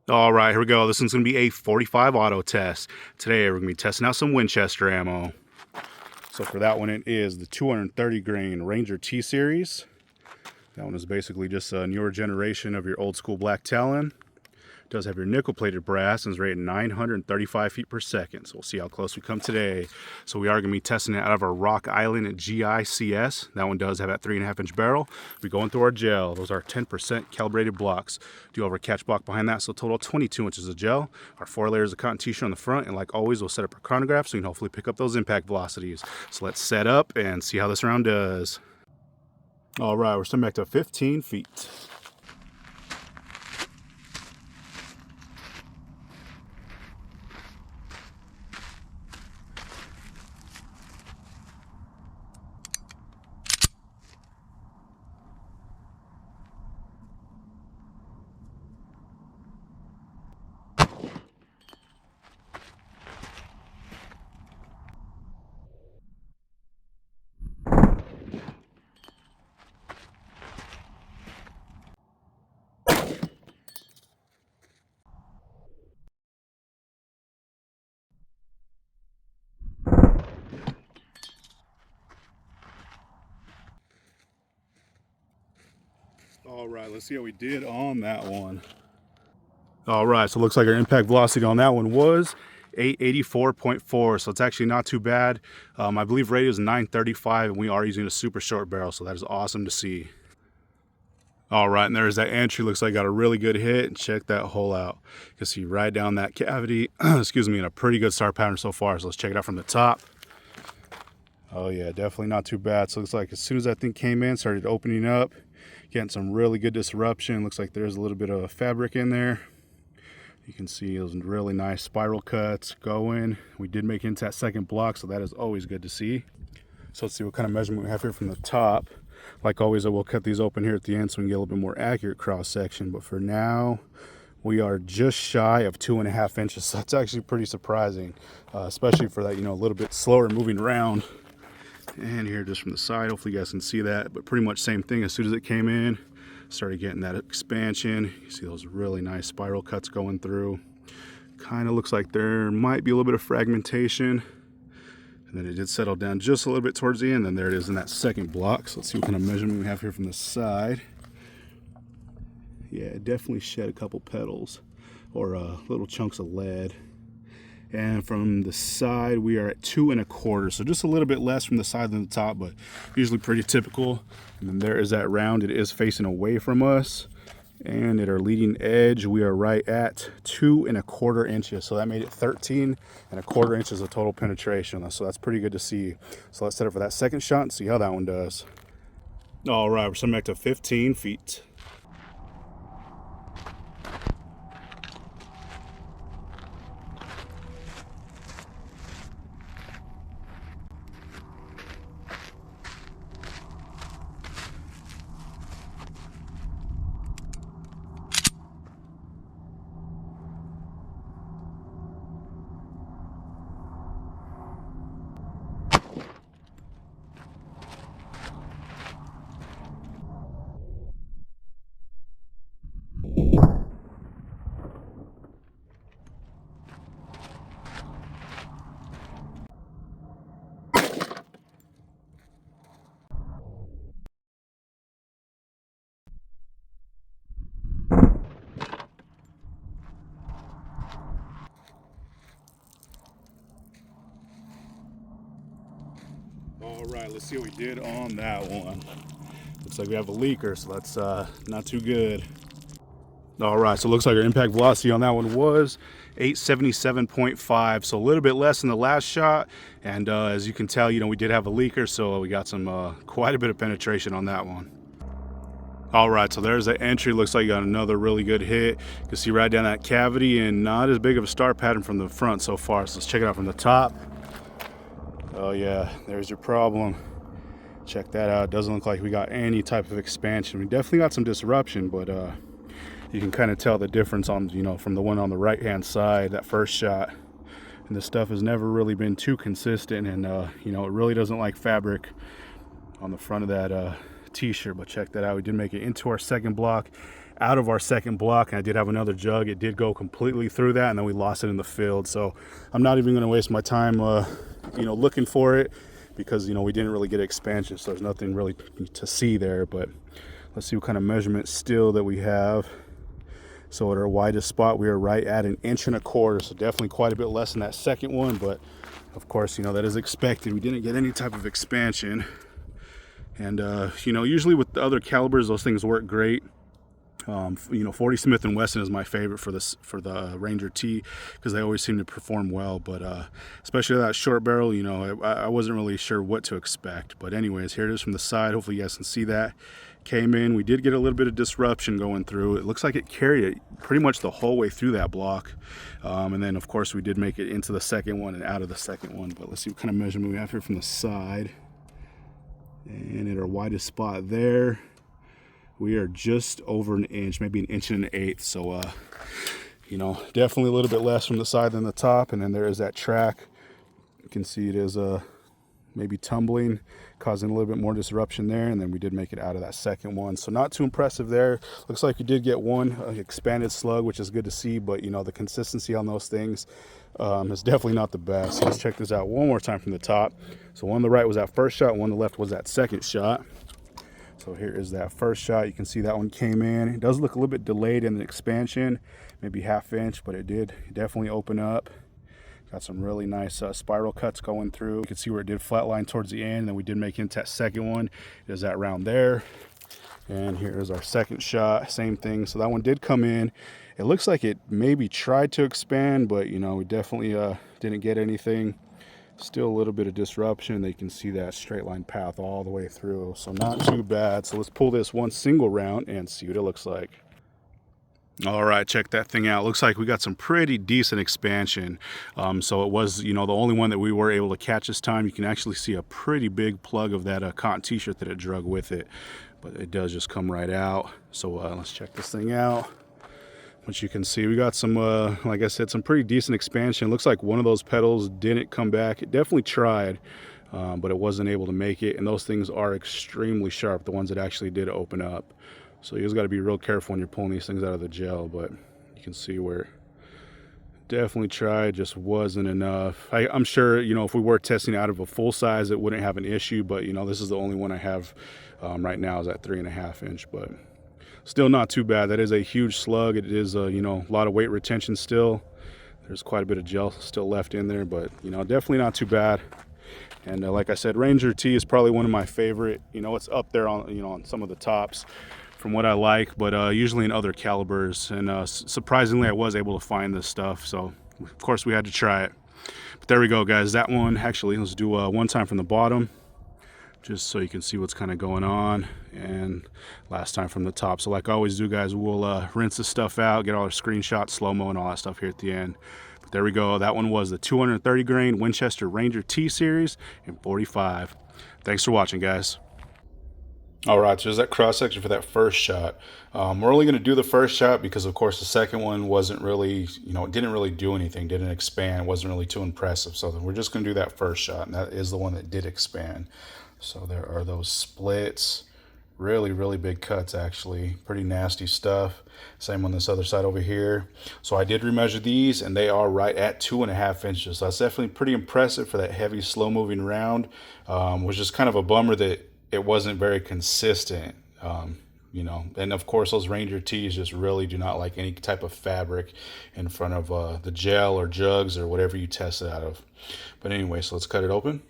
All right, here we go. This one's going to be a 45 auto test. Today we're going to be testing out some Winchester ammo. So for that one, it is the 230 grain Ranger T series. That one is basically just a newer generation of your old school Black Talon. It does have your nickel plated brass and is rated 935 feet per second. So we'll see how close we come today. So we are going to be testing it out of our Rock Island GICS. That one does have that 3.5-inch barrel. We're going through our gel. Those are 10% calibrated blocks. Do have our catch block behind that, so total 22 inches of gel. Our 4 layers of cotton t-shirt on the front, and like always, we'll set up our chronograph so you can hopefully pick up those impact velocities. So let's set up and see how this round does. All right, we're starting back to 15 feet. All right, let's see how we did on that one. All right, so it looks like our impact velocity on that one was 884.4, so it's actually not too bad. I believe rate is 935, and we are using a super short barrel, so that is awesome to see. All right, and there's that entry. Looks like got a really good hit, and check that hole out. You can see right down that cavity, excuse me, in a pretty good star pattern so far. So let's check it out from the top. Oh yeah, definitely not too bad. So it looks like as soon as that thing came in, started opening up, getting some really good disruption. Looks like there's a little bit of fabric in there. You can see those really nice spiral cuts going. We did make it into that second block, so that is always good to see. So let's see what kind of measurement we have here from the top. Like always, I will cut these open here at the end so we can get a little bit more accurate cross section. But for now, we are just shy of 2.5 inches. So that's actually pretty surprising, especially for that, a little bit slower moving round. And here just from the side, hopefully you guys can see that, but pretty much same thing. As soon as it came in, started getting that expansion. You see those really nice spiral cuts going through. Kind of looks like there might be a little bit of fragmentation, and then it did settle down just a little bit towards the end. And there it is in that second block. So let's see what kind of measurement we have here from the side. Yeah, it definitely shed a couple petals or little chunks of lead. And from the side, we are at 2 1/4, so just a little bit less from the side than the top, but usually pretty typical. And then there is that round. It is facing away from us, and at our leading edge, we are right at 2 1/4 inches. So that made it 13 1/4 inches of total penetration. So that's pretty good to see. So let's set up for that second shot and see how that one does. All right, we're starting back to 15 feet. All right, let's see what we did on that one. Looks like we have a leaker, so that's not too good. All right, so it looks like our impact velocity on that one was 877.5, so a little bit less than the last shot. And as you can tell, we did have a leaker, so we got some quite a bit of penetration on that one. All right, so there's the entry. Looks like you got another really good hit. You can see right down that cavity, and not as big of a star pattern from the front so far. So let's check it out from the top. Oh yeah, there's your problem. Check that out. Doesn't look like we got any type of expansion. We definitely got some disruption, but you can kind of tell the difference on, from the one on the right hand side, that first shot. And this stuff has never really been too consistent, and it really doesn't like fabric on the front of that t-shirt. But check that out, we did make it into our second block out of our second block, and I did have another jug. It did go completely through that, and then we lost it in the field. So I'm not even going to waste my time, looking for it, because we didn't really get expansion, so there's nothing really to see there. But let's see what kind of measurement still that we have. So at our widest spot, we are right at 1.25 inches, so definitely quite a bit less than that second one. But of course, that is expected. We didn't get any type of expansion. And usually with the other calibers, those things work great. 40 Smith & Wesson is my favorite for the Ranger T, because they always seem to perform well. But especially that short barrel, I wasn't really sure what to expect. But anyways, here it is from the side. Hopefully you guys can see that. Came in, we did get a little bit of disruption going through. It looks like it carried it pretty much the whole way through that block. And then of course we did make it into the second one and out of the second one. But let's see what kind of measurement we have here from the side. And at our widest spot there, we are just over 1 inch, maybe 1 1/8 inches. So definitely a little bit less from the side than the top. And then there is that track. You can see it is maybe tumbling, causing a little bit more disruption there. And then we did make it out of that second one, so not too impressive there. Looks like we did get one expanded slug, which is good to see, but the consistency on those things is definitely not the best. So let's check this out one more time from the top. So one on the right was that first shot, one on the left was that second shot. So here is that first shot. You can see that one came in. It does look a little bit delayed in the expansion, maybe 1/2 inch, but it did definitely open up. Got some really nice spiral cuts going through. You can see where it did flatline towards the end, and then we did make into that second one. It is that round there. And here is our second shot, same thing. So that one did come in. It looks like it maybe tried to expand, but we definitely didn't get anything. Still a little bit of disruption. You can see that straight line path all the way through, so not too bad. So let's pull this one single round and see what it looks like. All right, check that thing out. Looks like we got some pretty decent expansion. So it was, the only one that we were able to catch this time. You can actually see a pretty big plug of that cotton t-shirt that it drug with it, but it does just come right out. So let's check this thing out. Which you can see, we got some, like I said, some pretty decent expansion. Looks like one of those petals didn't come back. It definitely tried, but it wasn't able to make it. And those things are extremely sharp, the ones that actually did open up. So you just got to be real careful when you're pulling these things out of the gel. But you can see where it definitely tried, just wasn't enough. I'm sure, if we were testing out of a full size, it wouldn't have an issue. But, this is the only one I have right now is at 3.5 inch. But still not too bad. That is a huge slug. It is, a lot of weight retention still. There's quite a bit of gel still left in there, but, definitely not too bad. And like I said, Ranger T is probably one of my favorite. It's up there on, on some of the tops from what I like, but usually in other calibers. And surprisingly, I was able to find this stuff. So, of course, we had to try it. But there we go, guys. That one, actually, let's do one time from the bottom, just so you can see what's kind of going on, and last time from the top. So like I always do, guys, we'll rinse this stuff out, get all our screenshots, slow-mo, and all that stuff here at the end. But there we go. That one was the 230 grain Winchester Ranger T series in 45. Thanks for watching, guys. All right, so there's that cross section for that first shot. We're only going to do the first shot because, of course, the second one wasn't really, it didn't really do anything, didn't expand, wasn't really too impressive. So we're just going to do that first shot, and that is the one that did expand. So there are those splits, really, really big cuts, actually, pretty nasty stuff. Same on this other side over here. So I did remeasure these, and they are right at 2.5 inches. So that's definitely pretty impressive for that heavy, slow-moving round. Was just kind of a bummer that it wasn't very consistent, and of course those Ranger Tees just really do not like any type of fabric in front of the gel or jugs or whatever you test it out of. But anyway, so let's cut it open.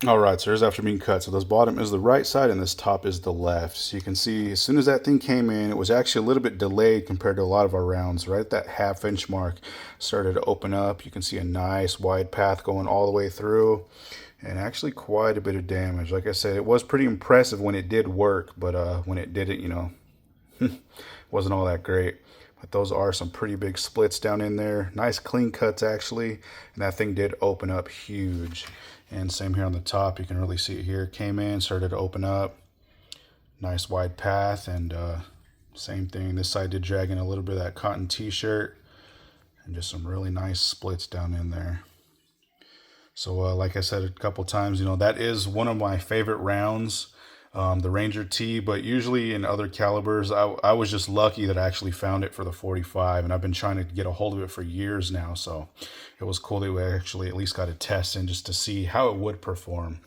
All right, so here's after being cut. So this bottom is the right side and this top is the left. So you can see as soon as that thing came in, it was actually a little bit delayed compared to a lot of our rounds. Right at that 1/2 inch mark, started to open up. You can see a nice wide path going all the way through, and actually quite a bit of damage. Like I said, it was pretty impressive when it did work, but when it didn't, wasn't all that great. But those are some pretty big splits down in there. Nice clean cuts, actually, and that thing did open up huge. And same here on the top, you can really see it here. Came in, started to open up. Nice wide path, and same thing. This side did drag in a little bit of that cotton t-shirt, and just some really nice splits down in there. So like I said a couple times, that is one of my favorite rounds. the Ranger T, but usually in other calibers, I was just lucky that I actually found it for the 45, and I've been trying to get a hold of it for years now, so it was cool that we actually at least got a test in just to see how it would perform.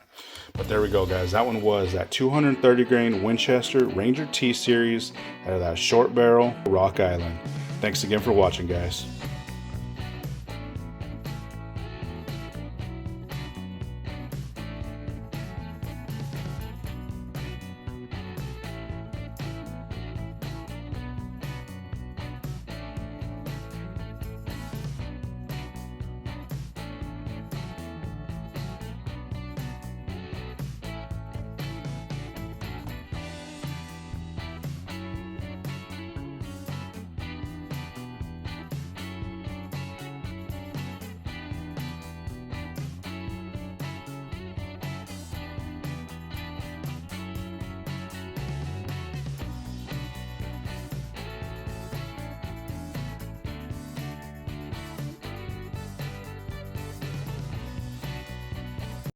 But there we go, guys. That one was that 230 grain Winchester Ranger T series out of that short barrel Rock Island. Thanks again for watching, guys.